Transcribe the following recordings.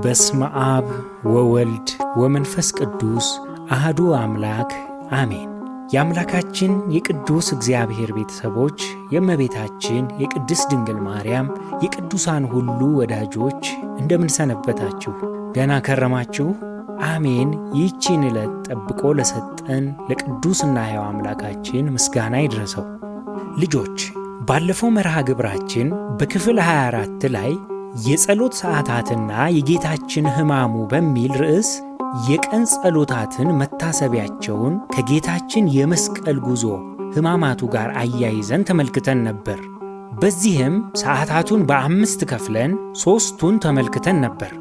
በስመ አብ ወወልድ ወመንፈስ ቅዱስ አሐዱ አምላክ አሜን። የአምላካችን የቅዱስ እግዚአብሔር ቤተሰቦች፣ የእመቤታችን የቅድስት ድንግል ማርያም የቅዱሳን ሁሉ ወዳጆች እንደምን ሰነበታችሁ? ደህና ከረማችሁ? አሜን። ይህችን ዕለት ጠብቆ ለሰጠን ለቅዱስና ሕያው አምላካችን ምስጋና ይድረሰው። ልጆች፣ ባለፈው መርሃ ግብራችን በክፍል 24 ላይ የጸሎት ሰዓታትና የጌታችን ሕማሙ በሚል ርዕስ የቀን ጸሎታትን መታሰቢያቸውን ከጌታችን የመስቀል ጉዞ ሕማማቱ ጋር አያይዘን ተመልክተን ነበር። በዚህም ሰዓታቱን በ5 ከፍለን 3ቱን ተመልክተን ነበር።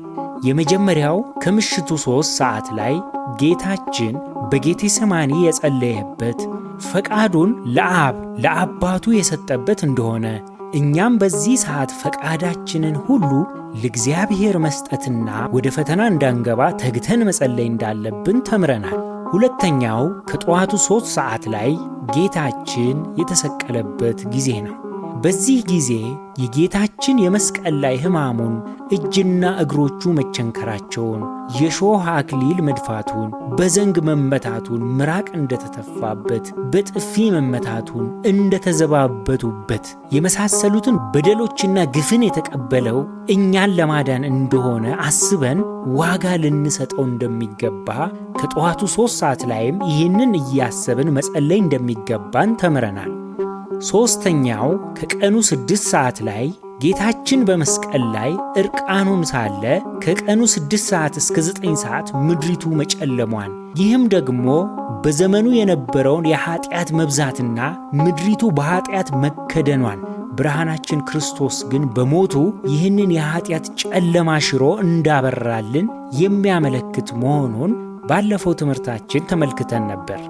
የመጀመሪያው ከምሽቱ 3 ሰዓት ላይ ጌታችን በጌቴሰማኒ የጸለየበት ፈቃዱን ለአብ ለአባቱ የሰጠበት እንደሆነ እኛም በዚህ ሰዓት ፈቃዳችንን ሁሉ ለእግዚአብሔር መስጠትና ወደ ፈተና እንዳንገባ ተግተን መጸለይ እንዳለብን ተምረናል። ሁለተኛው ከጠዋቱ 3 ሰዓት ላይ ጌታችን የተሰቀለበት ጊዜ ነው። በዚህ ጊዜ የጌታችን የመስቀል ላይ ሕማሙን፣ እጅና እግሮቹ መቸንከራቸውን፣ የሾህ አክሊል መድፋቱን፣ በዘንግ መመታቱን፣ ምራቅ እንደተተፋበት፣ በጥፊ መመታቱን፣ እንደተዘባበቱበት የመሳሰሉትን በደሎችና ግፍን የተቀበለው እኛን ለማዳን እንደሆነ አስበን ዋጋ ልንሰጠው እንደሚገባ ከጠዋቱ 3 ሰዓት ላይም ይህንን እያሰብን መጸለይ እንደሚገባን ተምረናል። ሦስተኛው ከቀኑ 6 ሰዓት ላይ ጌታችን በመስቀል ላይ ዕርቃኑን ሳለ ከቀኑ 6 ሰዓት እስከ 9 ሰዓት ምድሪቱ መጨለሟን፣ ይህም ደግሞ በዘመኑ የነበረውን የኃጢአት መብዛትና ምድሪቱ በኃጢአት መከደኗን፣ ብርሃናችን ክርስቶስ ግን በሞቱ ይህንን የኃጢአት ጨለማ ሽሮ እንዳበራልን የሚያመለክት መሆኑን ባለፈው ትምህርታችን ተመልክተን ነበር።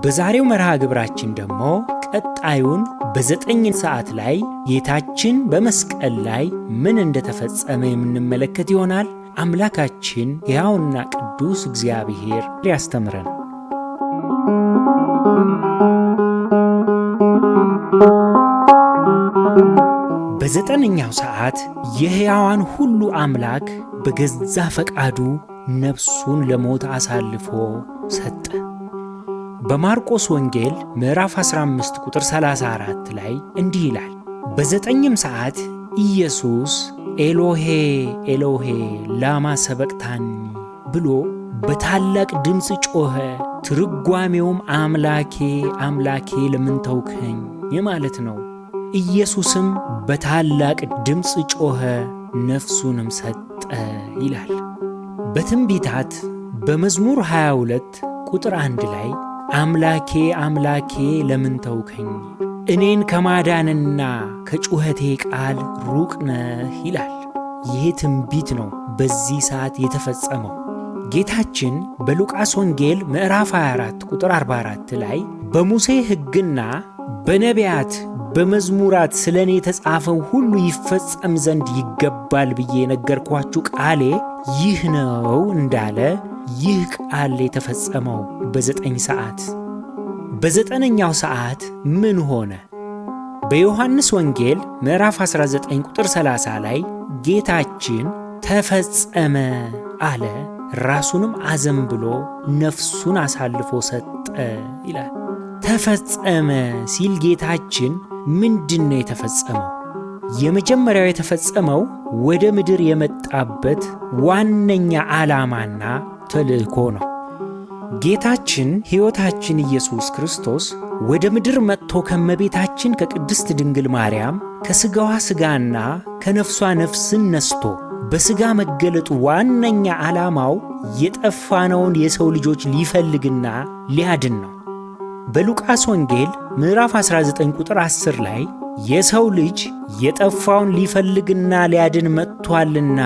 በዛሬው መርሃ ግብራችን ደግሞ ቀጣዩን በ9 ሰዓት ላይ ጌታችን በመስቀል ላይ ምን እንደተፈጸመ የምንመለከት ይሆናል። አምላካችን ሕያውና ቅዱስ እግዚአብሔር ያስተምረን። በ9ኛው ሰዓት የሕያዋን ሁሉ አምላክ በገዛ ፈቃዱ ነፍሱን ለሞት አሳልፎ ሰጠ። በማርቆስ ወንጌል ምዕራፍ 15 ቁጥር 34 ላይ እንዲህ ይላል፣ በ9ም ሰዓት ኢየሱስ ኤሎሄ ኤሎሄ ላማ ሰበቅታኒ ብሎ በታላቅ ድምፅ ጮኸ። ትርጓሜውም አምላኬ አምላኬ ለምን ተውከኝ የማለት ነው። ኢየሱስም በታላቅ ድምፅ ጮኸ፣ ነፍሱንም ሰጠ ይላል። በትንቢታት በመዝሙር 22 ቁጥር 1 ላይ አምላኬ አምላኬ ለምን ተውከኝ፣ እኔን ከማዳንና ከጩኸቴ ቃል ሩቅ ነህ ይላል። ይህ ትንቢት ነው በዚህ ሰዓት የተፈጸመው። ጌታችን በሉቃስ ወንጌል ምዕራፍ 24 ቁጥር 44 ላይ በሙሴ ሕግና በነቢያት በመዝሙራት ስለ እኔ የተጻፈው ሁሉ ይፈጸም ዘንድ ይገባል ብዬ የነገርኳችሁ ቃሌ ይህ ነው እንዳለ ይህ ቃል የተፈጸመው በ9 ሰዓት። በ9ኛው ሰዓት ምን ሆነ? በዮሐንስ ወንጌል ምዕራፍ 19 ቁጥር 30 ላይ ጌታችን ተፈጸመ አለ፣ ራሱንም አዘንብሎ ነፍሱን አሳልፎ ሰጠ ይላል። ተፈጸመ ሲል ጌታችን ምንድን ነው የተፈጸመው? የመጀመሪያው የተፈጸመው ወደ ምድር የመጣበት ዋነኛ ዓላማና ተልእኮ ነው። ጌታችን ሕይወታችን ኢየሱስ ክርስቶስ ወደ ምድር መጥቶ ከመቤታችን ከቅድስት ድንግል ማርያም ከሥጋዋ ሥጋና ከነፍሷ ነፍስን ነስቶ በሥጋ መገለጡ ዋነኛ ዓላማው የጠፋነውን የሰው ልጆች ሊፈልግና ሊያድን ነው። በሉቃስ ወንጌል ምዕራፍ 19 ቁጥር 10 ላይ የሰው ልጅ የጠፋውን ሊፈልግና ሊያድን መጥቷልና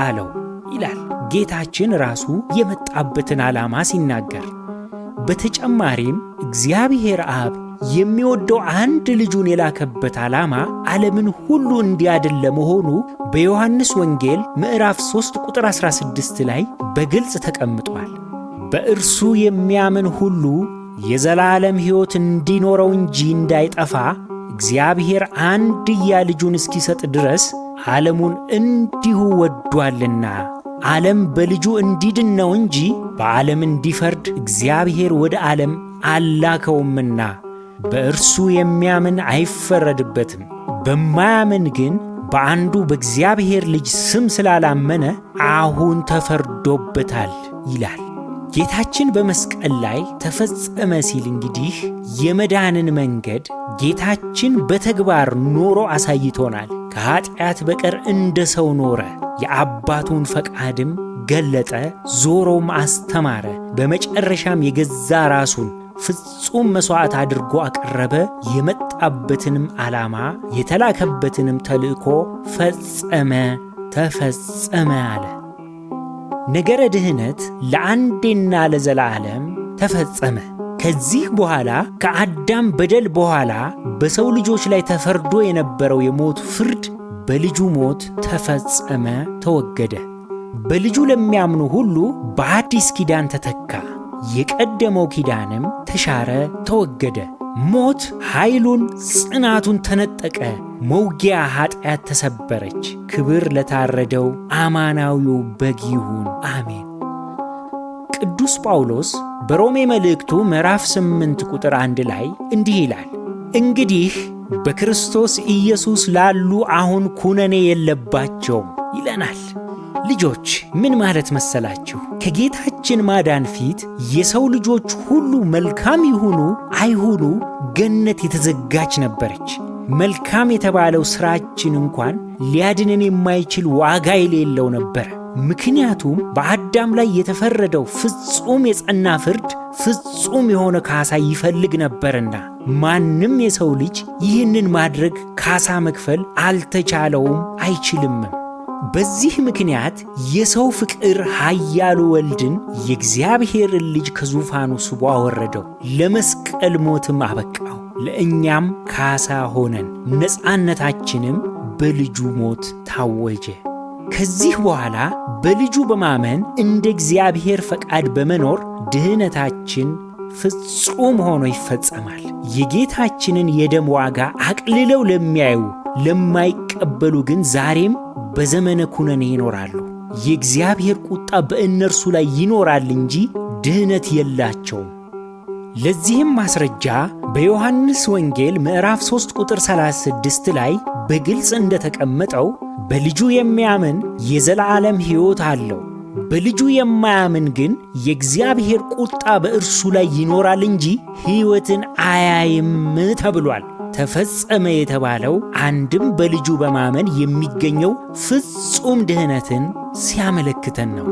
አለው ይላል ጌታችን ራሱ የመጣበትን ዓላማ ሲናገር። በተጨማሪም እግዚአብሔር አብ የሚወደው አንድ ልጁን የላከበት ዓላማ ዓለምን ሁሉ እንዲያድን ለመሆኑ በዮሐንስ ወንጌል ምዕራፍ 3 ቁጥር 16 ላይ በግልጽ ተቀምጧል። በእርሱ የሚያምን ሁሉ የዘላለም ሕይወት እንዲኖረው እንጂ እንዳይጠፋ እግዚአብሔር አንድያ ልጁን እስኪሰጥ ድረስ ዓለሙን እንዲሁ ወዷልና። ዓለም በልጁ እንዲድን ነው እንጂ በዓለም እንዲፈርድ እግዚአብሔር ወደ ዓለም አላከውምና። በእርሱ የሚያምን አይፈረድበትም። በማያምን ግን በአንዱ በእግዚአብሔር ልጅ ስም ስላላመነ አሁን ተፈርዶበታል ይላል። ጌታችን በመስቀል ላይ ተፈጸመ ሲል እንግዲህ የመዳንን መንገድ ጌታችን በተግባር ኖሮ አሳይቶናል። ከኃጢአት በቀር እንደ ሰው ኖረ፣ የአባቱን ፈቃድም ገለጠ፣ ዞሮም አስተማረ። በመጨረሻም የገዛ ራሱን ፍጹም መሥዋዕት አድርጎ አቀረበ። የመጣበትንም ዓላማ የተላከበትንም ተልእኮ ፈጸመ፣ ተፈጸመ አለ። ነገረ ድኅነት ለአንዴና ለዘላለም ተፈጸመ። ከዚህ በኋላ ከአዳም በደል በኋላ በሰው ልጆች ላይ ተፈርዶ የነበረው የሞት ፍርድ በልጁ ሞት ተፈጸመ፣ ተወገደ። በልጁ ለሚያምኑ ሁሉ በአዲስ ኪዳን ተተካ። የቀደመው ኪዳንም ተሻረ፣ ተወገደ። ሞት ኃይሉን ጽናቱን ተነጠቀ። መውጊያ ኃጢአት ተሰበረች። ክብር ለታረደው አማናዊው በግ ይሁን፣ አሜን። ቅዱስ ጳውሎስ በሮሜ መልእክቱ ምዕራፍ 8 ቁጥር 1 ላይ እንዲህ ይላል፣ እንግዲህ በክርስቶስ ኢየሱስ ላሉ አሁን ኩነኔ የለባቸውም ይለናል። ልጆች ምን ማለት መሰላችሁ? ከጌታችን ማዳን ፊት የሰው ልጆች ሁሉ መልካም ይሁኑ አይሁኑ ገነት የተዘጋች ነበረች። መልካም የተባለው ሥራችን እንኳን ሊያድነን የማይችል ዋጋ የሌለው ነበር። ምክንያቱም በአዳም ላይ የተፈረደው ፍጹም የጸና ፍርድ ፍጹም የሆነ ካሳ ይፈልግ ነበርና ማንም የሰው ልጅ ይህንን ማድረግ ካሳ መክፈል አልተቻለውም፣ አይችልምም። በዚህ ምክንያት የሰው ፍቅር ኃያሉ ወልድን የእግዚአብሔርን ልጅ ከዙፋኑ ስቦ አወረደው፣ ለመስቀል ሞትም አበቃው። ለእኛም ካሳ ሆነን ነፃነታችንም በልጁ ሞት ታወጀ። ከዚህ በኋላ በልጁ በማመን እንደ እግዚአብሔር ፈቃድ በመኖር ድኅነታችን ፍጹም ሆኖ ይፈጸማል። የጌታችንን የደም ዋጋ አቅልለው ለሚያዩ ለማይቀበሉ ግን ዛሬም በዘመነ ኩነኔ ይኖራሉ። የእግዚአብሔር ቁጣ በእነርሱ ላይ ይኖራል እንጂ ድኅነት የላቸውም። ለዚህም ማስረጃ በዮሐንስ ወንጌል ምዕራፍ 3 ቁጥር 36 ላይ በግልጽ እንደተቀመጠው በልጁ የሚያምን የዘላለም ሕይወት አለው፣ በልጁ የማያምን ግን የእግዚአብሔር ቁጣ በእርሱ ላይ ይኖራል እንጂ ሕይወትን አያይም ተብሏል። ተፈጸመ የተባለው አንድም በልጁ በማመን የሚገኘው ፍጹም ድኅነትን ሲያመለክተን ነው።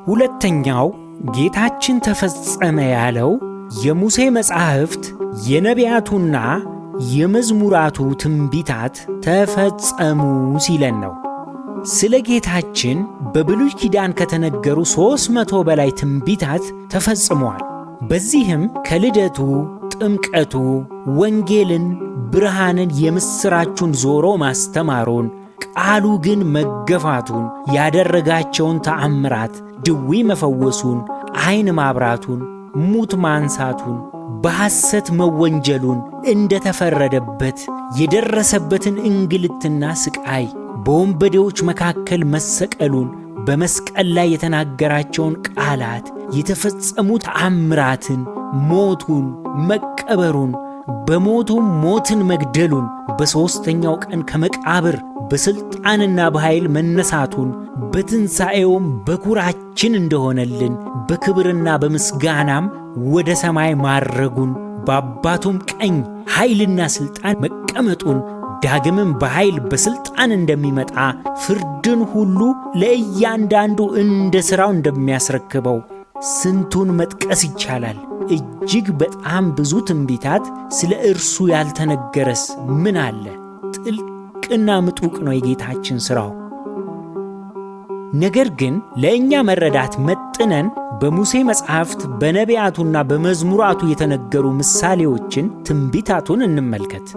ሁለተኛው ጌታችን ተፈጸመ ያለው የሙሴ መጻሕፍት የነቢያቱና የመዝሙራቱ ትንቢታት ተፈጸሙ ሲለን ነው። ስለ ጌታችን በብሉይ ኪዳን ከተነገሩ 300 በላይ ትንቢታት ተፈጽመዋል። በዚህም ከልደቱ፣ ጥምቀቱ፣ ወንጌልን፣ ብርሃንን፣ የምሥራቹን ዞሮ ማስተማሩን፣ ቃሉ ግን መገፋቱን፣ ያደረጋቸውን ተአምራት፣ ድዊ መፈወሱን፣ ዓይን ማብራቱን፣ ሙት ማንሳቱን፣ በሐሰት መወንጀሉን፣ እንደተፈረደበት የደረሰበትን እንግልትና ስቃይ፣ በወንበዴዎች መካከል መሰቀሉን፣ በመስቀል ላይ የተናገራቸውን ቃላት፣ የተፈጸሙ ተአምራትን፣ ሞቱን፣ መቀበሩን፣ በሞቱም ሞትን መግደሉን፣ በሦስተኛው ቀን ከመቃብር በሥልጣንና በኃይል መነሳቱን፣ በትንሣኤውም በኩራችን እንደሆነልን፣ በክብርና በምስጋናም ወደ ሰማይ ማረጉን፣ በአባቱም ቀኝ ኃይልና ሥልጣን መቀመጡን፣ ዳግምም በኃይል በሥልጣን እንደሚመጣ፣ ፍርድን ሁሉ ለእያንዳንዱ እንደ ሥራው እንደሚያስረክበው፣ ስንቱን መጥቀስ ይቻላል? እጅግ በጣም ብዙ ትንቢታት ስለ እርሱ ያልተነገረስ ምን አለ? ጥልቅና ምጡቅ ነው የጌታችን ሥራው። ነገር ግን ለእኛ መረዳት መጥነን በሙሴ መጻሕፍት በነቢያቱና በመዝሙራቱ የተነገሩ ምሳሌዎችን፣ ትንቢታቱን እንመልከት።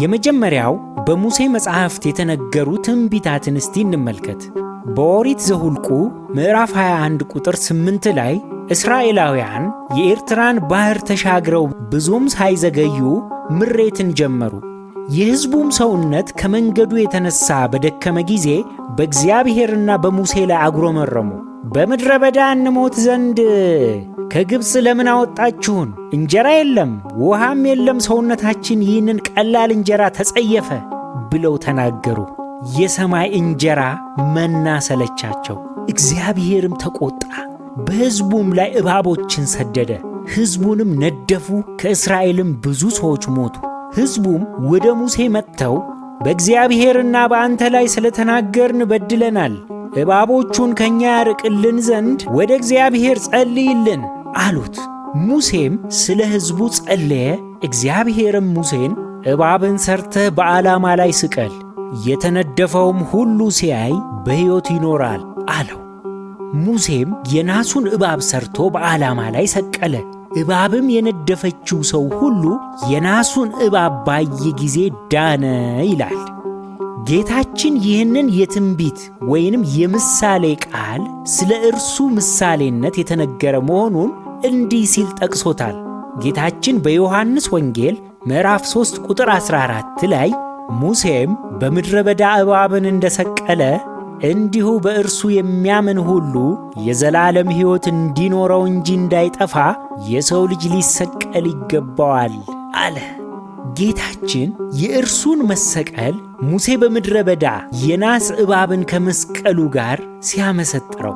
የመጀመሪያው በሙሴ መጻሕፍት የተነገሩ ትንቢታትን እስቲ እንመልከት። በኦሪት ዘኍልቍ ምዕራፍ 21 ቁጥር 8 ላይ እስራኤላውያን የኤርትራን ባሕር ተሻግረው ብዙም ሳይዘገዩ ምሬትን ጀመሩ። የሕዝቡም ሰውነት ከመንገዱ የተነሣ በደከመ ጊዜ በእግዚአብሔርና በሙሴ ላይ አጉረመረሙ። በምድረ በዳ እንሞት ዘንድ ከግብፅ ለምን አወጣችሁን? እንጀራ የለም ውሃም የለም፣ ሰውነታችን ይህንን ቀላል እንጀራ ተጸየፈ ብለው ተናገሩ። የሰማይ እንጀራ መና ሰለቻቸው። እግዚአብሔርም ተቆጣ፣ በሕዝቡም ላይ እባቦችን ሰደደ፣ ሕዝቡንም ነደፉ። ከእስራኤልም ብዙ ሰዎች ሞቱ። ሕዝቡም ወደ ሙሴ መጥተው በእግዚአብሔርና በአንተ ላይ ስለተናገርን በድለናል፣ እባቦቹን ከእኛ ያርቅልን ዘንድ ወደ እግዚአብሔር ጸልይልን አሉት። ሙሴም ስለ ሕዝቡ ጸለየ። እግዚአብሔርም ሙሴን እባብን ሰርተህ በዓላማ ላይ ስቀል፣ የተነደፈውም ሁሉ ሲያይ በሕይወት ይኖራል አለው። ሙሴም የናሱን እባብ ሰርቶ በዓላማ ላይ ሰቀለ። እባብም የነደፈችው ሰው ሁሉ የናሱን እባብ ባየ ጊዜ ዳነ ይላል። ጌታችን ይህንን የትንቢት ወይንም የምሳሌ ቃል ስለ እርሱ ምሳሌነት የተነገረ መሆኑን እንዲህ ሲል ጠቅሶታል። ጌታችን በዮሐንስ ወንጌል ምዕራፍ 3 ቁጥር 14 ላይ ሙሴም በምድረ በዳ እባብን እንደሰቀለ እንዲሁ በእርሱ የሚያምን ሁሉ የዘላለም ሕይወት እንዲኖረው እንጂ እንዳይጠፋ የሰው ልጅ ሊሰቀል ይገባዋል አለ። ጌታችን የእርሱን መሰቀል ሙሴ በምድረ በዳ የናስ እባብን ከመስቀሉ ጋር ሲያመሰጥረው፣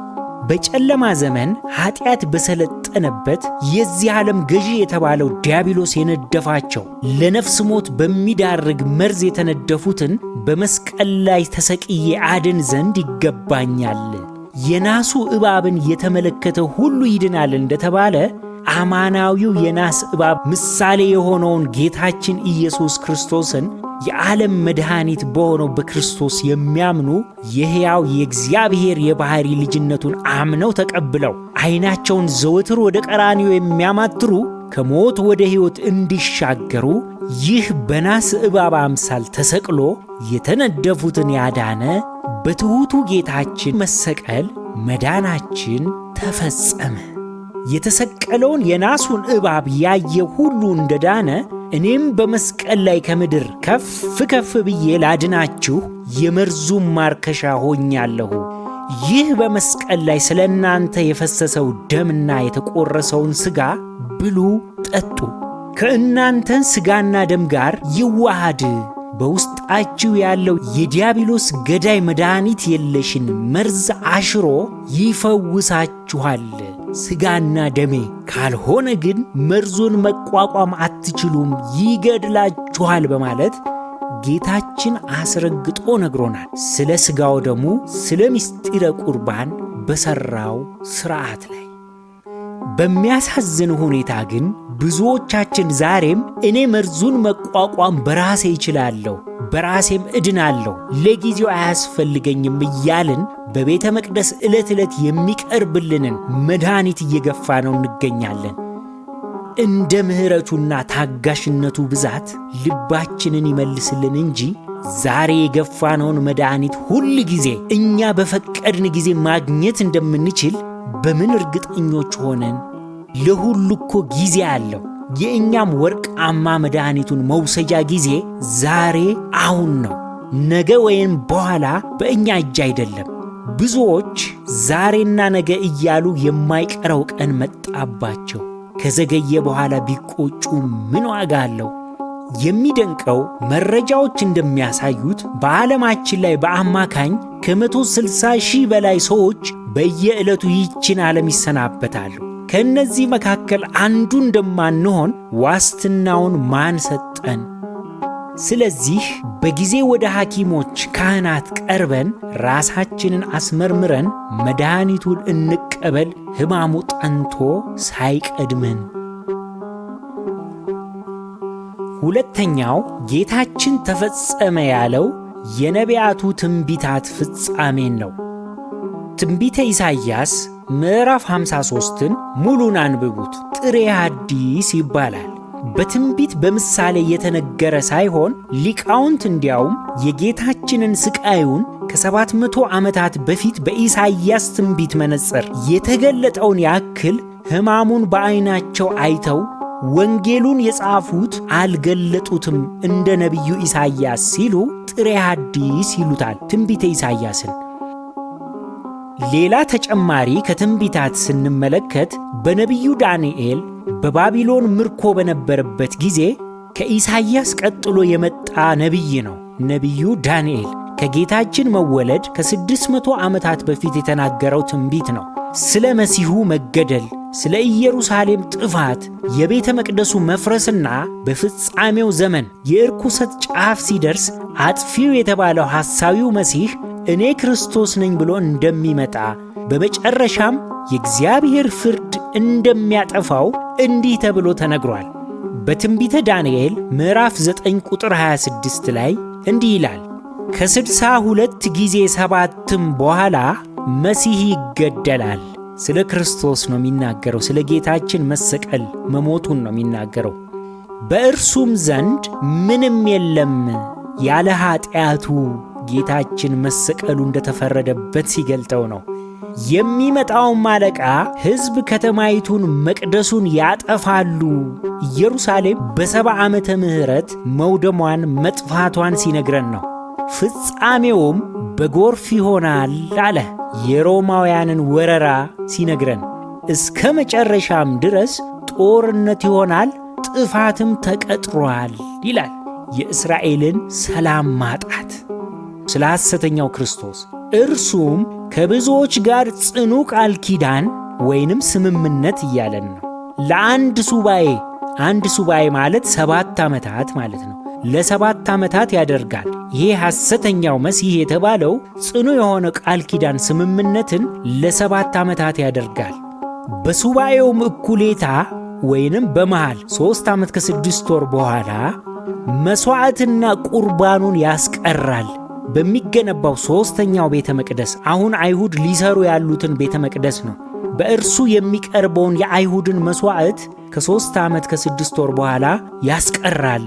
በጨለማ ዘመን ኀጢአት በሰለጠነበት የዚህ ዓለም ገዢ የተባለው ዲያብሎስ የነደፋቸው ለነፍስ ሞት በሚዳርግ መርዝ የተነደፉትን በመስቀል ላይ ተሰቅዬ አድን ዘንድ ይገባኛል። የናሱ እባብን የተመለከተ ሁሉ ይድናል እንደተባለ አማናዊው የናስ እባብ ምሳሌ የሆነውን ጌታችን ኢየሱስ ክርስቶስን የዓለም መድኃኒት በሆነው በክርስቶስ የሚያምኑ የሕያው የእግዚአብሔር የባሕሪ ልጅነቱን አምነው ተቀብለው ዐይናቸውን ዘወትር ወደ ቀራንዮ የሚያማትሩ ከሞት ወደ ሕይወት እንዲሻገሩ ይህ በናስ እባብ አምሳል ተሰቅሎ የተነደፉትን ያዳነ በትሑቱ ጌታችን መሰቀል መዳናችን ተፈጸመ። የተሰቀለውን የናሱን እባብ ያየ ሁሉ እንደዳነ እኔም በመስቀል ላይ ከምድር ከፍ ከፍ ብዬ ላድናችሁ የመርዙም ማርከሻ ሆኛለሁ። ይህ በመስቀል ላይ ስለ እናንተ የፈሰሰው ደምና የተቆረሰውን ሥጋ ብሉ፣ ጠጡ። ከእናንተ ሥጋና ደም ጋር ይዋሃድ። በውስጣችሁ ያለው የዲያብሎስ ገዳይ መድኃኒት የለሽን መርዝ አሽሮ ይፈውሳችኋል። ሥጋና ደሜ ካልሆነ ግን መርዙን መቋቋም አትችሉም፣ ይገድላችኋል በማለት ጌታችን አስረግጦ ነግሮናል። ስለ ሥጋው ደሙ፣ ስለ ምስጢረ ቁርባን በሠራው ሥርዓት ላይ በሚያሳዝን ሁኔታ ግን ብዙዎቻችን ዛሬም እኔ መርዙን መቋቋም በራሴ ይችላለሁ፣ በራሴም እድናለሁ፣ ለጊዜው አያስፈልገኝም እያልን በቤተ መቅደስ ዕለት ዕለት የሚቀርብልንን መድኃኒት እየገፋ ነው እንገኛለን። እንደ ምሕረቱና ታጋሽነቱ ብዛት ልባችንን ይመልስልን እንጂ ዛሬ የገፋነውን መድኃኒት ሁል ጊዜ እኛ በፈቀድን ጊዜ ማግኘት እንደምንችል በምን እርግጠኞች ሆነን? ለሁሉ እኮ ጊዜ አለው። የእኛም ወርቃማ መድኃኒቱን መውሰጃ ጊዜ ዛሬ አሁን ነው። ነገ ወይም በኋላ በእኛ እጅ አይደለም። ብዙዎች ዛሬና ነገ እያሉ የማይቀረው ቀን መጣባቸው። ከዘገየ በኋላ ቢቆጩ ምን ዋጋ አለው? የሚደንቀው መረጃዎች እንደሚያሳዩት በዓለማችን ላይ በአማካኝ ከ160,000 በላይ ሰዎች በየዕለቱ ይህችን ዓለም ይሰናበታሉ። ከእነዚህ መካከል አንዱ እንደማንሆን ዋስትናውን ማን ሰጠን? ስለዚህ በጊዜ ወደ ሐኪሞች ካህናት ቀርበን ራሳችንን አስመርምረን መድኃኒቱን እንቀበል፣ ሕማሙ ጠንቶ ሳይቀድመን። ሁለተኛው ጌታችን ተፈጸመ ያለው የነቢያቱ ትንቢታት ፍጻሜን ነው። ትንቢተ ኢሳይያስ ምዕራፍ 53ን ሙሉን አንብቡት። ጥሬ ሐዲስ ይባላል። በትንቢት በምሳሌ የተነገረ ሳይሆን ሊቃውንት እንዲያውም የጌታችንን ስቃዩን ከ700 ዓመታት በፊት በኢሳይያስ ትንቢት መነጽር የተገለጠውን ያክል ሕማሙን በዐይናቸው አይተው ወንጌሉን የጻፉት አልገለጡትም እንደ ነቢዩ ኢሳይያስ ሲሉ ጥሬ ሐዲስ ይሉታል ትንቢተ ኢሳይያስን። ሌላ ተጨማሪ ከትንቢታት ስንመለከት በነቢዩ ዳንኤል በባቢሎን ምርኮ በነበረበት ጊዜ ከኢሳይያስ ቀጥሎ የመጣ ነቢይ ነው። ነቢዩ ዳንኤል ከጌታችን መወለድ ከ600 ዓመታት በፊት የተናገረው ትንቢት ነው። ስለ መሲሁ መገደል፣ ስለ ኢየሩሳሌም ጥፋት፣ የቤተ መቅደሱ መፍረስና በፍጻሜው ዘመን የርኩሰት ጫፍ ሲደርስ አጥፊው የተባለው ሐሳዊው መሲህ እኔ ክርስቶስ ነኝ ብሎ እንደሚመጣ በመጨረሻም የእግዚአብሔር ፍርድ እንደሚያጠፋው እንዲህ ተብሎ ተነግሯል። በትንቢተ ዳንኤል ምዕራፍ 9 ቁጥር 26 ላይ እንዲህ ይላል፣ ከ62 ጊዜ 7ም በኋላ መሲህ ይገደላል። ስለ ክርስቶስ ነው የሚናገረው። ስለ ጌታችን መሰቀል መሞቱን ነው የሚናገረው። በእርሱም ዘንድ ምንም የለም ያለ ኃጢአቱ ጌታችን መሰቀሉ እንደተፈረደበት ሲገልጠው ነው። የሚመጣውም አለቃ ሕዝብ ከተማይቱን መቅደሱን ያጠፋሉ፣ ኢየሩሳሌም በ70 ዓመተ ምህረት መውደሟን መጥፋቷን ሲነግረን ነው። ፍጻሜውም በጎርፍ ይሆናል አለ። የሮማውያንን ወረራ ሲነግረን እስከ መጨረሻም ድረስ ጦርነት ይሆናል፣ ጥፋትም ተቀጥሯል ይላል። የእስራኤልን ሰላም ማጣት ስለ ሐሰተኛው ክርስቶስ እርሱም ከብዙዎች ጋር ጽኑ ቃል ኪዳን ወይንም ስምምነት እያለን ነው። ለአንድ ሱባኤ፣ አንድ ሱባኤ ማለት 7 ዓመታት ማለት ነው። ለ7 ዓመታት ያደርጋል። ይሄ ሐሰተኛው መሲህ የተባለው ጽኑ የሆነ ቃል ኪዳን ስምምነትን ለ7 ዓመታት ያደርጋል። በሱባኤውም እኩሌታ ወይንም በመሃል 3 ዓመት ከ6 ወር በኋላ መሥዋዕትና ቁርባኑን ያስቀራል። በሚገነባው 3ኛው ቤተ መቅደስ አሁን አይሁድ ሊሰሩ ያሉትን ቤተ መቅደስ ነው። በእርሱ የሚቀርበውን የአይሁድን መሥዋዕት ከ3 ዓመት ከ6 ወር በኋላ ያስቀራል።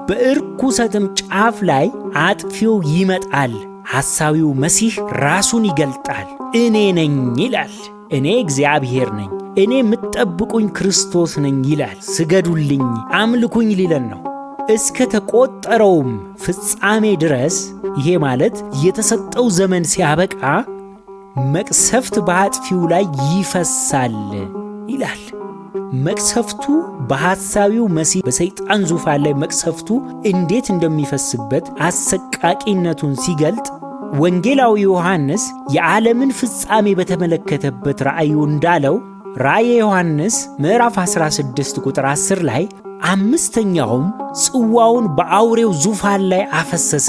በርኩሰትም ጫፍ ላይ አጥፊው ይመጣል። ሐሳዊው መሲህ ራሱን ይገልጣል። እኔ ነኝ ይላል። እኔ እግዚአብሔር ነኝ፣ እኔ የምትጠብቁኝ ክርስቶስ ነኝ ይላል። ስገዱልኝ፣ አምልኩኝ ሊለን ነው። እስከ ተቆጠረውም ፍጻሜ ድረስ ይሄ ማለት የተሰጠው ዘመን ሲያበቃ መቅሰፍት በአጥፊው ላይ ይፈሳል ይላል። መቅሰፍቱ በሐሳዊው መሲህ በሰይጣን ዙፋን ላይ መቅሰፍቱ እንዴት እንደሚፈስበት አሰቃቂነቱን ሲገልጥ ወንጌላዊ ዮሐንስ የዓለምን ፍጻሜ በተመለከተበት ራእዩ እንዳለው ራእየ ዮሐንስ ምዕራፍ 16 ቁጥር 10 ላይ 5ኛውም ጽዋውን በአውሬው ዙፋን ላይ አፈሰሰ፣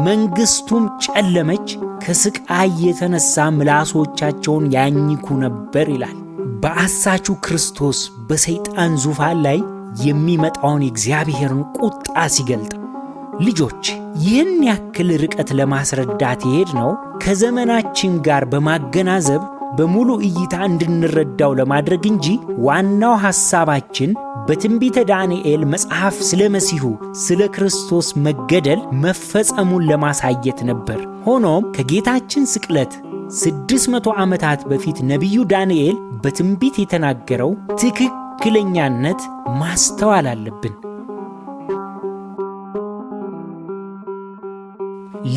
መንግሥቱም ጨለመች፣ ከስቃይ የተነሳ ምላሶቻቸውን ያኝኩ ነበር ይላል። በአሳቹ ክርስቶስ በሰይጣን ዙፋን ላይ የሚመጣውን የእግዚአብሔርን ቁጣ ሲገልጥ ልጆች ይህን ያክል ርቀት ለማስረዳት የሄድነው ከዘመናችን ጋር በማገናዘብ በሙሉ እይታ እንድንረዳው ለማድረግ እንጂ ዋናው ሐሳባችን በትንቢተ ዳንኤል መጽሐፍ ስለ መሲሁ ስለ ክርስቶስ መገደል መፈጸሙን ለማሳየት ነበር። ሆኖም ከጌታችን ስቅለት 600 ዓመታት በፊት ነቢዩ ዳንኤል በትንቢት የተናገረው ትክክለኛነት ማስተዋል አለብን።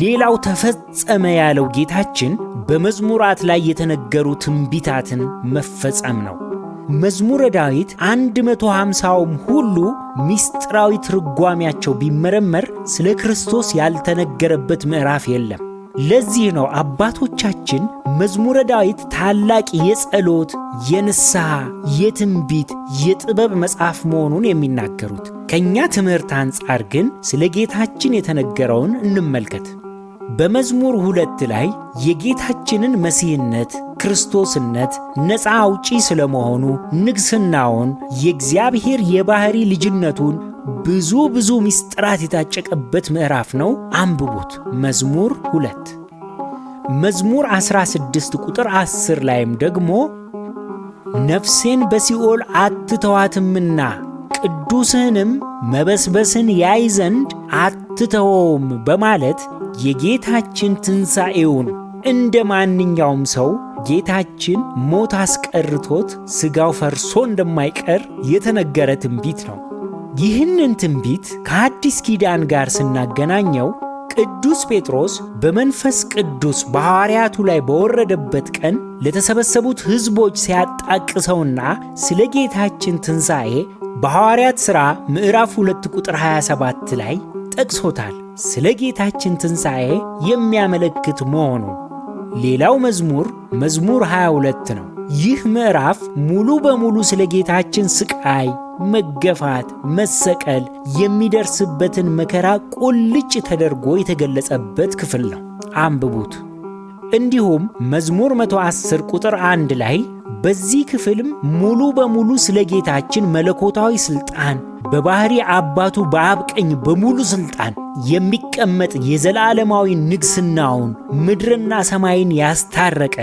ሌላው ተፈጸመ ያለው ጌታችን በመዝሙራት ላይ የተነገሩ ትንቢታትን መፈጸም ነው። መዝሙረ ዳዊት 150ውም ሁሉ ምስጢራዊ ትርጓሜያቸው ቢመረመር ስለ ክርስቶስ ያልተነገረበት ምዕራፍ የለም። ለዚህ ነው አባቶቻችን መዝሙረ ዳዊት ታላቅ የጸሎት፣ የንስሐ፣ የትንቢት፣ የጥበብ መጽሐፍ መሆኑን የሚናገሩት። ከኛ ትምህርት አንጻር ግን ስለ ጌታችን የተነገረውን እንመልከት። በመዝሙር 2 ላይ የጌታችንን መሲህነት፣ ክርስቶስነት፣ ነፃ አውጪ ስለመሆኑ፣ ንግሥናውን፣ የእግዚአብሔር የባሕሪ ልጅነቱን ብዙ ምስጢራት የታጨቀበት ምዕራፍ ነው። አንብቡት። መዝሙር 2 መዝሙር 16 ቁጥር 10 ላይም ደግሞ ነፍሴን በሲኦል አትተዋትምና ቅዱስህንም መበስበስን ያይ ዘንድ አትተወውም በማለት የጌታችን ትንሣኤውን እንደ ማንኛውም ሰው ጌታችን ሞት አስቀርቶት ሥጋው ፈርሶ እንደማይቀር የተነገረ ትንቢት ነው። ይህንን ትንቢት ከአዲስ ኪዳን ጋር ስናገናኘው ቅዱስ ጴጥሮስ በመንፈስ ቅዱስ በሐዋርያቱ ላይ በወረደበት ቀን ለተሰበሰቡት ሕዝቦች ሲያጣቅሰውና ስለ ጌታችን ትንሣኤ በሐዋርያት ሥራ ምዕራፍ 2 ቁጥር 27 ላይ ጠቅሶታል። ስለ ጌታችን ትንሣኤ የሚያመለክት መሆኑ። ሌላው መዝሙር 22 ነው። ይህ ምዕራፍ ሙሉ በሙሉ ስለ ጌታችን ስቃይ፣ መገፋት፣ መሰቀል፣ የሚደርስበትን መከራ ቁልጭ ተደርጎ የተገለጸበት ክፍል ነው። አንብቡት። እንዲሁም መዝሙር 110 ቁጥር 1 ላይ በዚህ ክፍልም ሙሉ በሙሉ ስለ ጌታችን መለኮታዊ ሥልጣን፣ በባሕሪ አባቱ በአብ ቀኝ በሙሉ ሥልጣን የሚቀመጥ የዘላለማዊ ንግሥናውን፣ ምድርና ሰማይን ያስታረቀ፣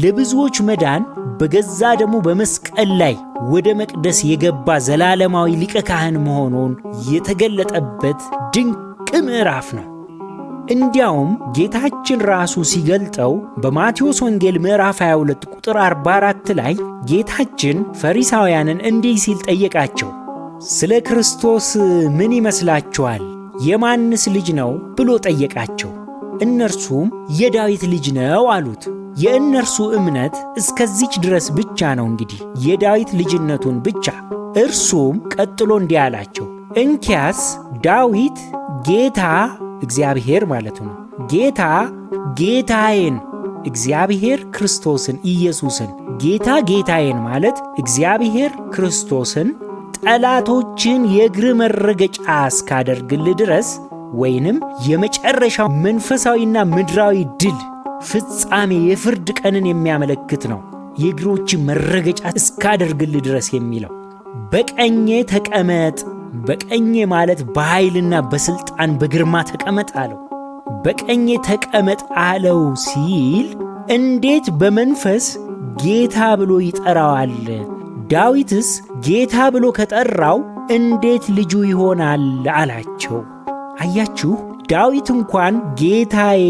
ለብዙዎች መዳን በገዛ ደሙ በመስቀል ላይ ወደ መቅደስ የገባ ዘላለማዊ ሊቀ ካህን መሆኑን የተገለጠበት ድንቅ ምዕራፍ ነው። እንዲያውም ጌታችን ራሱ ሲገልጠው በማቴዎስ ወንጌል ምዕራፍ 22 ቁጥር 44 ላይ ጌታችን ፈሪሳውያንን እንዲህ ሲል ጠየቃቸው። ስለ ክርስቶስ ምን ይመስላችኋል? የማንስ ልጅ ነው ብሎ ጠየቃቸው። እነርሱም የዳዊት ልጅ ነው አሉት። የእነርሱ እምነት እስከዚች ድረስ ብቻ ነው፣ እንግዲህ የዳዊት ልጅነቱን ብቻ። እርሱም ቀጥሎ እንዲህ አላቸው፣ እንኪያስ ዳዊት ጌታ እግዚአብሔር ማለት ነው፣ ጌታ ጌታዬን፣ እግዚአብሔር ክርስቶስን ኢየሱስን ጌታ ጌታዬን ማለት እግዚአብሔር ክርስቶስን ጠላቶችን የእግር መረገጫ እስካደርግልህ ድረስ ወይንም የመጨረሻው መንፈሳዊና ምድራዊ ድል ፍጻሜ የፍርድ ቀንን የሚያመለክት ነው። የእግሮች መረገጫ እስካደርግልህ ድረስ የሚለው በቀኜ ተቀመጥ። በቀኜ ማለት በኃይልና በስልጣን በግርማ ተቀመጥ አለው። በቀኜ ተቀመጥ አለው ሲል እንዴት በመንፈስ ጌታ ብሎ ይጠራዋል? ዳዊትስ ጌታ ብሎ ከጠራው እንዴት ልጁ ይሆናል አላቸው። አያችሁ፣ ዳዊት እንኳን ጌታዬ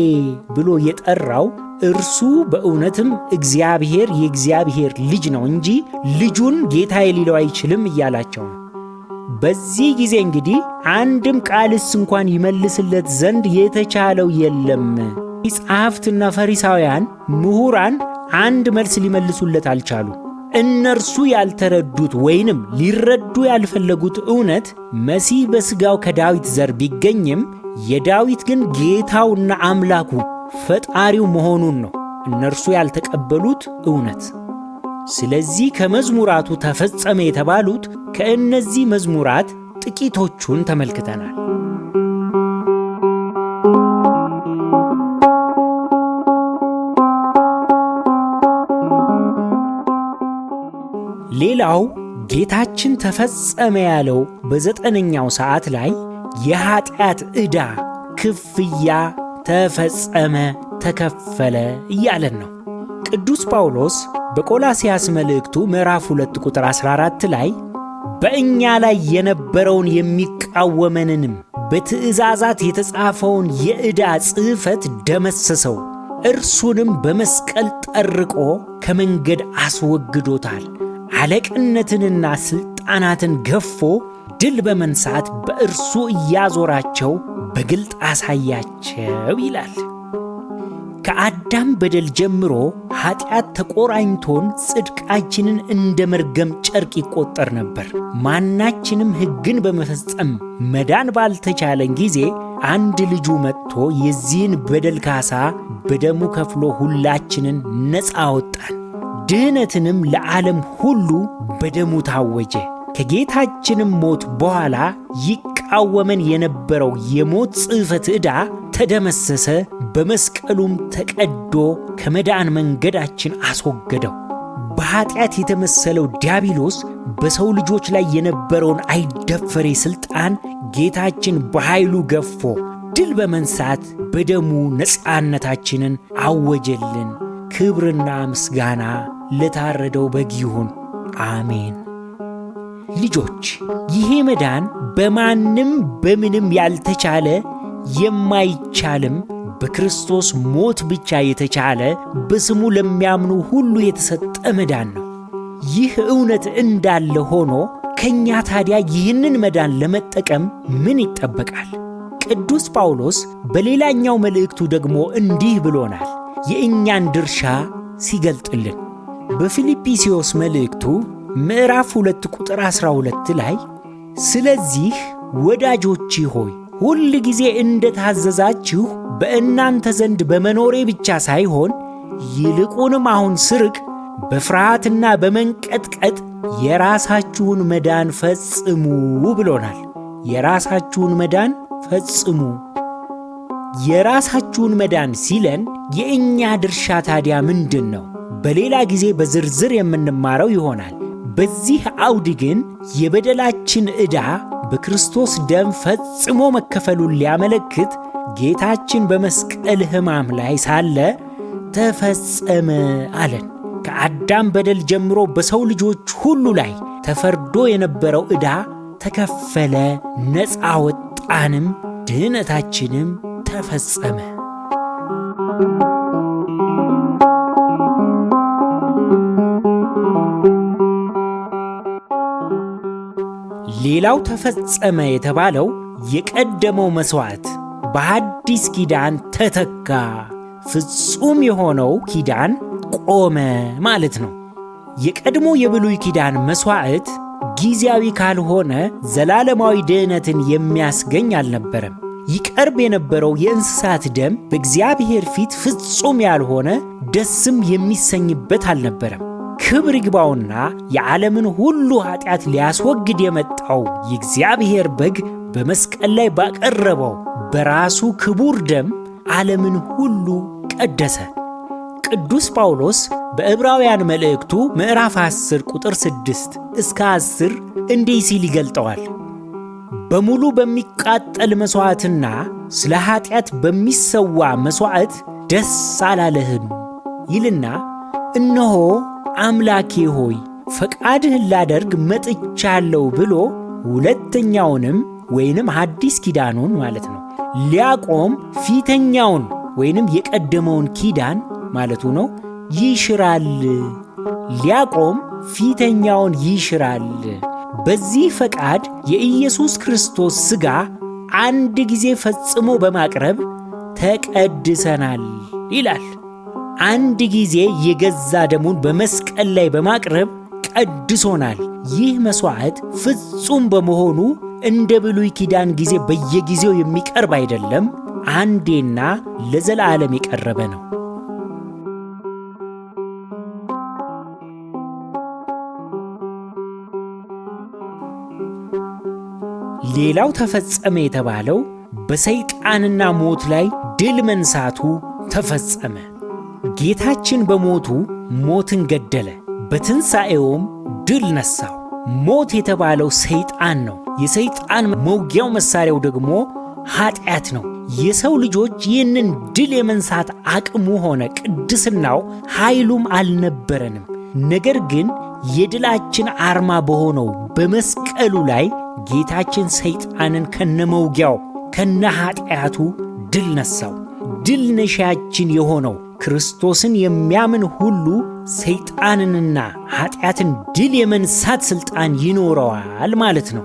ብሎ የጠራው እርሱ በእውነትም እግዚአብሔር የእግዚአብሔር ልጅ ነው እንጂ ልጁን ጌታዬ ሊለው አይችልም እያላቸው ነው። በዚህ ጊዜ እንግዲህ አንድም ቃልስ እንኳን ይመልስለት ዘንድ የተቻለው የለም። ጸሐፍትና ፈሪሳውያን ምሁራን አንድ መልስ ሊመልሱለት አልቻሉ። እነርሱ ያልተረዱት ወይንም ሊረዱ ያልፈለጉት እውነት መሲህ በሥጋው ከዳዊት ዘር ቢገኝም የዳዊት ግን ጌታውና አምላኩ ፈጣሪው መሆኑን ነው እነርሱ ያልተቀበሉት እውነት። ስለዚህ ከመዝሙራቱ ተፈጸመ የተባሉት ከእነዚህ መዝሙራት ጥቂቶቹን ተመልክተናል። ሌላው ጌታችን ተፈጸመ ያለው በ9ኛው ሰዓት ላይ የኃጢአት ዕዳ ክፍያ ተፈጸመ፣ ተከፈለ እያለን ነው። ቅዱስ ጳውሎስ በቆላስያስ መልእክቱ ምዕራፍ 2 ቁጥር 14 ላይ በእኛ ላይ የነበረውን የሚቃወመንንም በትእዛዛት የተጻፈውን የዕዳ ጽሕፈት ደመሰሰው፣ እርሱንም በመስቀል ጠርቆ ከመንገድ አስወግዶታል፣ አለቅነትንና ሥልጣናትን ገፎ ድል በመንሳት በእርሱ እያዞራቸው በግልጥ አሳያቸው ይላል። ከአዳም በደል ጀምሮ ኃጢአት ተቆራኝቶን ጽድቃችንን እንደ መርገም ጨርቅ ይቆጠር ነበር። ማናችንም ሕግን በመፈጸም መዳን ባልተቻለን ጊዜ አንድ ልጁ መጥቶ የዚህን በደል ካሳ በደሙ ከፍሎ ሁላችንን ነፃ አወጣን። ድህነትንም ለዓለም ሁሉ በደሙ ታወጀ። ከጌታችንም ሞት በኋላ ይቃወመን የነበረው የሞት ጽሕፈት ዕዳ ተደመሰሰ፣ በመስቀሉም ተቀዶ ከመዳን መንገዳችን አስወገደው። በኃጢአት የተመሰለው ዲያብሎስ በሰው ልጆች ላይ የነበረውን አይደፈሬ ሥልጣን ጌታችን በኃይሉ ገፎ ድል በመንሳት በደሙ ነፃነታችንን አወጀልን። ክብርና ምስጋና ለታረደው በግ ይሁን፣ አሜን። ልጆች፣ ይሄ መዳን በማንም በምንም ያልተቻለ የማይቻልም በክርስቶስ ሞት ብቻ የተቻለ በስሙ ለሚያምኑ ሁሉ የተሰጠ መዳን ነው። ይህ እውነት እንዳለ ሆኖ ከኛ ታዲያ ይህንን መዳን ለመጠቀም ምን ይጠበቃል? ቅዱስ ጳውሎስ በሌላኛው መልእክቱ ደግሞ እንዲህ ብሎናል፣ የእኛን ድርሻ ሲገልጥልን በፊልጵስዩስ መልእክቱ ምዕራፍ 2 ቁጥር 12 ላይ ስለዚህ ወዳጆቼ ሆይ ሁል ጊዜ እንደታዘዛችሁ በእናንተ ዘንድ በመኖሬ ብቻ ሳይሆን ይልቁንም አሁን ስርቅ በፍርሃትና በመንቀጥቀጥ የራሳችሁን መዳን ፈጽሙ ብሎናል። የራሳችሁን መዳን ፈጽሙ። የራሳችሁን መዳን ሲለን የእኛ ድርሻ ታዲያ ምንድን ነው? በሌላ ጊዜ በዝርዝር የምንማረው ይሆናል። በዚህ አውድ ግን የበደላችን ዕዳ በክርስቶስ ደም ፈጽሞ መከፈሉን ሊያመለክት ጌታችን በመስቀል ሕማም ላይ ሳለ ተፈጸመ አለን። ከአዳም በደል ጀምሮ በሰው ልጆች ሁሉ ላይ ተፈርዶ የነበረው ዕዳ ተከፈለ፣ ነፃ ወጣንም፣ ድህነታችንም ተፈጸመ። ሌላው ተፈጸመ የተባለው የቀደመው መሥዋዕት በአዲስ ኪዳን ተተካ፣ ፍጹም የሆነው ኪዳን ቆመ ማለት ነው። የቀድሞ የብሉይ ኪዳን መሥዋዕት ጊዜያዊ ካልሆነ ዘላለማዊ ድህነትን የሚያስገኝ አልነበረም። ይቀርብ የነበረው የእንስሳት ደም በእግዚአብሔር ፊት ፍጹም ያልሆነ ደስም የሚሰኝበት አልነበረም። ክብር ይግባውና የዓለምን ሁሉ ኃጢአት ሊያስወግድ የመጣው የእግዚአብሔር በግ በመስቀል ላይ ባቀረበው በራሱ ክቡር ደም ዓለምን ሁሉ ቀደሰ። ቅዱስ ጳውሎስ በዕብራውያን መልእክቱ ምዕራፍ 10 ቁጥር 6 እስከ 10 እንዲህ ሲል ይገልጠዋል። በሙሉ በሚቃጠል መሥዋዕትና ስለ ኃጢአት በሚሰዋ መሥዋዕት ደስ አላለህም ይልና እነሆ አምላኬ ሆይ ፈቃድህን ላደርግ መጥቻለሁ ብሎ ሁለተኛውንም ወይንም ሐዲስ ኪዳኑን ማለት ነው ሊያቆም ፊተኛውን ወይንም የቀደመውን ኪዳን ማለቱ ነው ይሽራል። ሊያቆም ፊተኛውን ይሽራል። በዚህ ፈቃድ የኢየሱስ ክርስቶስ ሥጋ አንድ ጊዜ ፈጽሞ በማቅረብ ተቀድሰናል ይላል። አንድ ጊዜ የገዛ ደሙን በመስቀል ላይ በማቅረብ ቀድሶናል። ይህ መሥዋዕት ፍጹም በመሆኑ እንደ ብሉይ ኪዳን ጊዜ በየጊዜው የሚቀርብ አይደለም፣ አንዴና ለዘላለም የቀረበ ነው። ሌላው ተፈጸመ የተባለው በሰይጣንና ሞት ላይ ድል መንሳቱ ተፈጸመ። ጌታችን በሞቱ ሞትን ገደለ፣ በትንሣኤውም ድል ነሳው። ሞት የተባለው ሰይጣን ነው። የሰይጣን መውጊያው መሳሪያው ደግሞ ኃጢአት ነው። የሰው ልጆች ይህንን ድል የመንሳት አቅሙ ሆነ ቅድስናው ኃይሉም አልነበረንም። ነገር ግን የድላችን አርማ በሆነው በመስቀሉ ላይ ጌታችን ሰይጣንን ከነመውጊያው ከነ ኃጢአቱ ድል ነሳው። ድል ነሻችን የሆነው ክርስቶስን የሚያምን ሁሉ ሰይጣንንና ኃጢአትን ድል የመንሳት ሥልጣን ይኖረዋል ማለት ነው።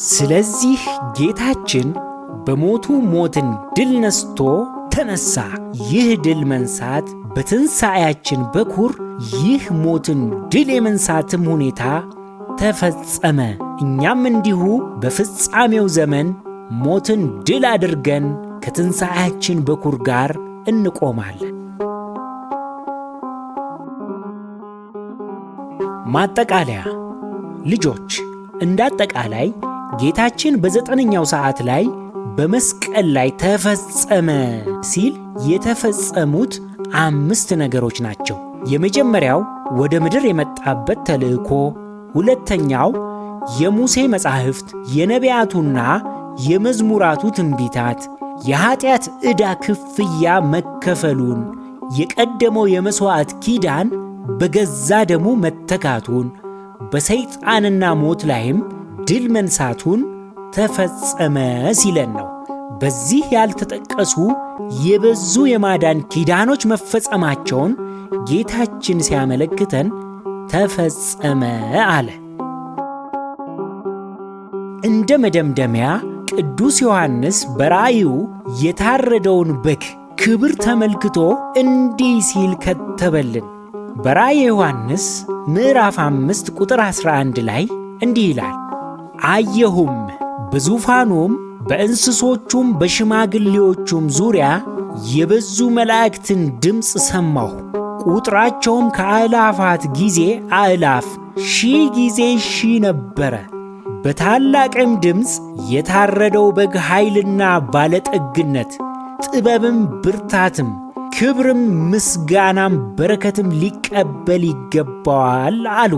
ስለዚህ ጌታችን በሞቱ ሞትን ድል ነስቶ ተነሳ። ይህ ድል መንሳት በትንሣኤያችን በኩር ይህ ሞትን ድል የመንሳትም ሁኔታ ተፈጸመ። እኛም እንዲሁ በፍጻሜው ዘመን ሞትን ድል አድርገን ከትንሣኤያችን በኩር ጋር እንቆማለን። ማጠቃለያ ልጆች እንዳጠቃላይ ጌታችን በ9ኛው ሰዓት ላይ በመስቀል ላይ ተፈጸመ ሲል የተፈጸሙት 5 ነገሮች ናቸው። የመጀመሪያው ወደ ምድር የመጣበት ተልእኮ፣ ሁለተኛው የሙሴ መጻሕፍት የነቢያቱና የመዝሙራቱ ትንቢታት የኃጢአት ዕዳ ክፍያ መከፈሉን፣ የቀደመው የመሥዋዕት ኪዳን በገዛ ደሙ መተካቱን፣ በሰይጣንና ሞት ላይም ድል መንሳቱን ተፈጸመ ሲለን ነው። በዚህ ያልተጠቀሱ የበዙ የማዳን ኪዳኖች መፈጸማቸውን ጌታችን ሲያመለክተን ተፈጸመ አለ። እንደ መደምደሚያ ቅዱስ ዮሐንስ በራእዩ የታረደውን በግ ክብር ተመልክቶ እንዲህ ሲል ከተበልን። በራእየ ዮሐንስ ምዕራፍ 5 ቁጥር 11 ላይ እንዲህ ይላል፣ አየሁም በዙፋኑም በእንስሶቹም በሽማግሌዎቹም ዙሪያ የበዙ መላእክትን ድምፅ ሰማሁ። ቁጥራቸውም ከአእላፋት ጊዜ አእላፍ፣ ሺህ ጊዜ ሺህ ነበረ። በታላቅም ድምፅ የታረደው በግ ኃይልና ባለጠግነት፣ ጥበብም ብርታትም፣ ክብርም ምስጋናም በረከትም ሊቀበል ይገባዋል አሉ።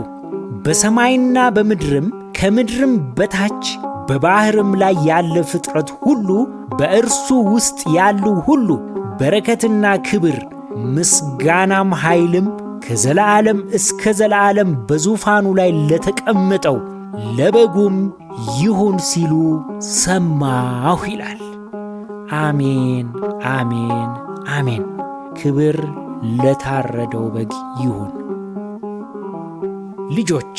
በሰማይና በምድርም ከምድርም በታች በባሕርም ላይ ያለ ፍጥረት ሁሉ በእርሱ ውስጥ ያሉ ሁሉ በረከትና ክብር ምስጋናም ኃይልም ከዘላለም እስከ ዘላለም በዙፋኑ ላይ ለተቀመጠው ለበጉም ይሁን ሲሉ ሰማሁ ይላል። አሜን፣ አሜን፣ አሜን። ክብር ለታረደው በግ ይሁን። ልጆች፣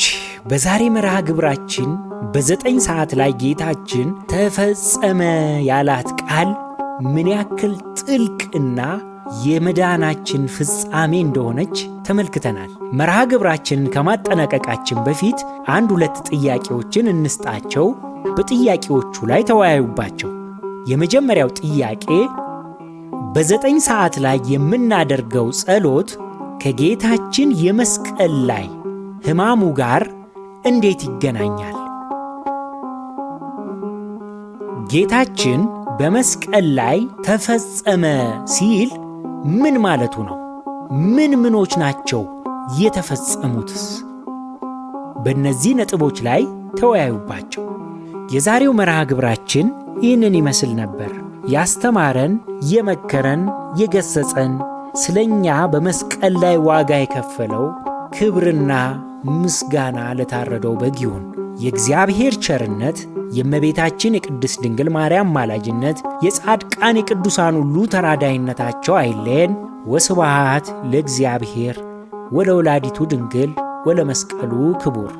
በዛሬ መርሃ ግብራችን በ9 ሰዓት ላይ ጌታችን ተፈጸመ ያላት ቃል ምን ያክል ጥልቅና የመዳናችን ፍጻሜ እንደሆነች ተመልክተናል። መርሃ ግብራችንን ከማጠናቀቃችን በፊት 1-2 ጥያቄዎችን እንስጣቸው። በጥያቄዎቹ ላይ ተወያዩባቸው። የመጀመሪያው ጥያቄ በ9 ሰዓት ላይ የምናደርገው ጸሎት ከጌታችን የመስቀል ላይ ሕማሙ ጋር እንዴት ይገናኛል? ጌታችን በመስቀል ላይ ተፈጸመ ሲል ምን ማለቱ ነው? ምኖች ናቸው የተፈጸሙትስ? በእነዚህ ነጥቦች ላይ ተወያዩባቸው። የዛሬው መርሃ ግብራችን ይህንን ይመስል ነበር። ያስተማረን፣ የመከረን፣ የገሰጸን ስለኛ በመስቀል ላይ ዋጋ የከፈለው ክብርና ምስጋና ለታረደው በግ ይሁን። የእግዚአብሔር ቸርነት፣ የእመቤታችን የቅድስት ድንግል ማርያም ማላጅነት፣ የጻድቃን የቅዱሳን ሁሉ ተራዳይነታቸው አይለየን። ወስብሐት ለእግዚአብሔር ወለወላዲቱ ድንግል ወለመስቀሉ ክቡር።